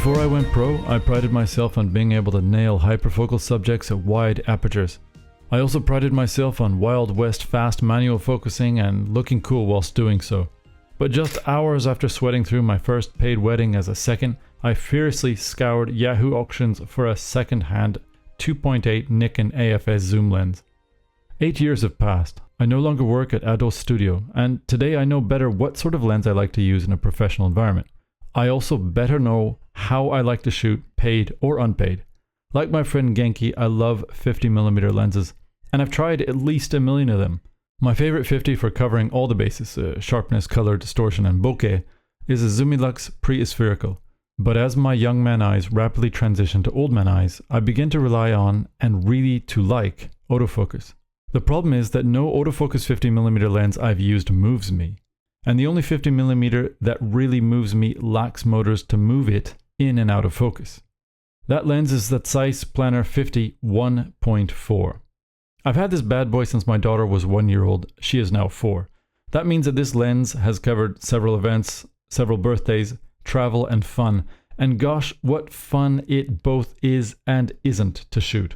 Before I went pro, I prided myself on being able to nail hyperfocal subjects at wide apertures. I also prided myself on Wild West fast manual focusing and looking cool whilst doing so. But just hours after sweating through my first paid wedding as a second, I fiercely scoured Yahoo auctions for a second-hand 2.8 Nikon AFS zoom lens. 8 years have passed. I no longer work at Ados Studio, and today I know better what sort of lens I like to use in a professional environment. I also better know how I like to shoot, paid or unpaid. Like my friend Genki, I love 50mm lenses, and I've tried at least a million of them. My favorite 50 for covering all the bases, sharpness, color, distortion and bokeh, is a Zumilux pre-spherical. But as my young man eyes rapidly transition to old man eyes, I begin to rely on, and really to like, autofocus. The problem is that no autofocus 50mm lens I've used moves me. And the only 50mm that really moves me lacks motors to move it in and out of focus. That lens is the ZEISS Planar 50 1.4. I've had this bad boy since my daughter was 1 year old, she is now 4. That means that this lens has covered several events, several birthdays, travel and fun, and gosh, what fun it both is and isn't to shoot.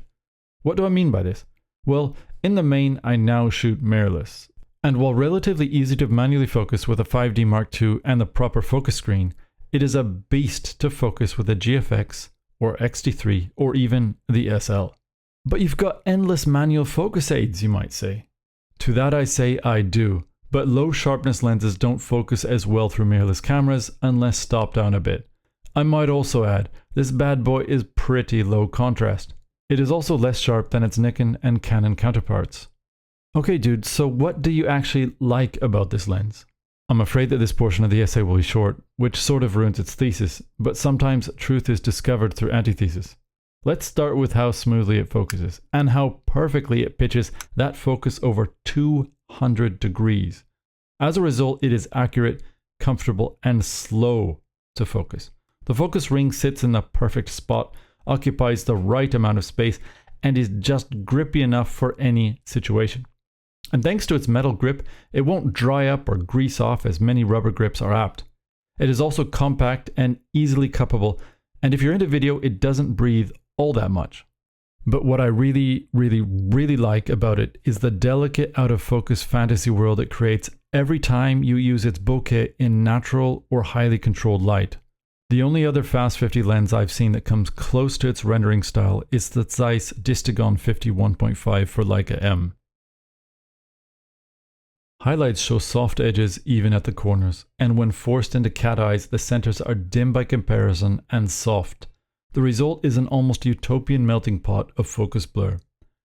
What do I mean by this? Well, in the main, I now shoot mirrorless. And while relatively easy to manually focus with a 5D Mark II and the proper focus screen, it is a beast to focus with a GFX or XT3 or even the SL. But you've got endless manual focus aids, you might say. To that I say I do, but low sharpness lenses don't focus as well through mirrorless cameras unless stopped down a bit. I might also add, this bad boy is pretty low contrast. It is also less sharp than its Nikon and Canon counterparts. Okay dude, so what do you actually like about this lens? I'm afraid that this portion of the essay will be short, which sort of ruins its thesis, but sometimes truth is discovered through antithesis. Let's start with how smoothly it focuses, and how perfectly it pitches that focus over 200 degrees. As a result, it is accurate, comfortable, and slow to focus. The focus ring sits in the perfect spot, occupies the right amount of space, and is just grippy enough for any situation. And thanks to its metal grip, it won't dry up or grease off as many rubber grips are apt. It is also compact and easily cuppable, and if you're into video, it doesn't breathe all that much. But what I really like about it is the delicate out of focus fantasy world it creates every time you use its bokeh in natural or highly controlled light. The only other fast 50 lens I've seen that comes close to its rendering style is the ZEISS Distagon 50 1.5 for Leica M. Highlights show soft edges even at the corners, and when forced into cat eyes, the centers are dim by comparison and soft. The result is an almost utopian melting pot of focus blur.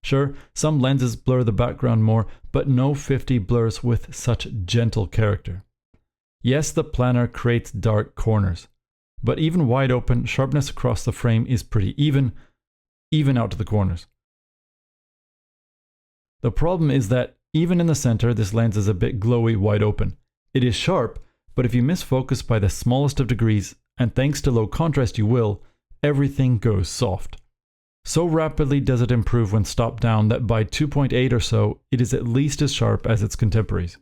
Sure, some lenses blur the background more, but no 50 blurs with such gentle character. Yes, the planar creates dark corners, but even wide open, sharpness across the frame is pretty even out to the corners. The problem is that even in the center, this lens is a bit glowy wide open. It is sharp, but if you miss focus by the smallest of degrees, and thanks to low contrast you will, everything goes soft. So rapidly does it improve when stopped down that by 2.8 or so, it is at least as sharp as its contemporaries.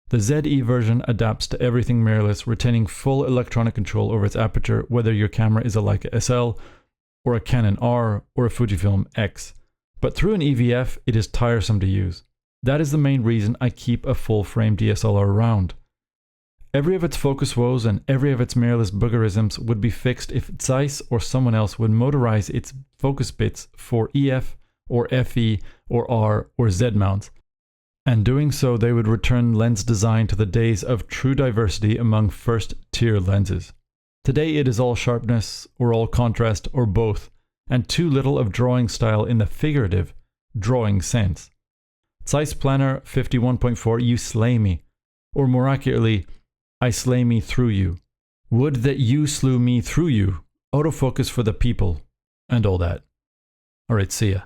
The ZE version adapts to everything mirrorless, retaining full electronic control over its aperture, whether your camera is a Leica SL, or a Canon R, or a Fujifilm X. But through an EVF, it is tiresome to use. That is the main reason I keep a full-frame DSLR around. Every of its focus woes and every of its mirrorless boogerisms would be fixed if ZEISS or someone else would motorize its focus bits for EF or FE or R or Z mounts. And doing so, they would return lens design to the days of true diversity among first-tier lenses. Today it is all sharpness, or all contrast, or both, and too little of drawing style in the figurative, drawing sense. ZEISS Planar 50 1.4, you slay me. Or more accurately, I slay me through you. Would that you slew me through you. Autofocus for the people. And all that. Alright, see ya.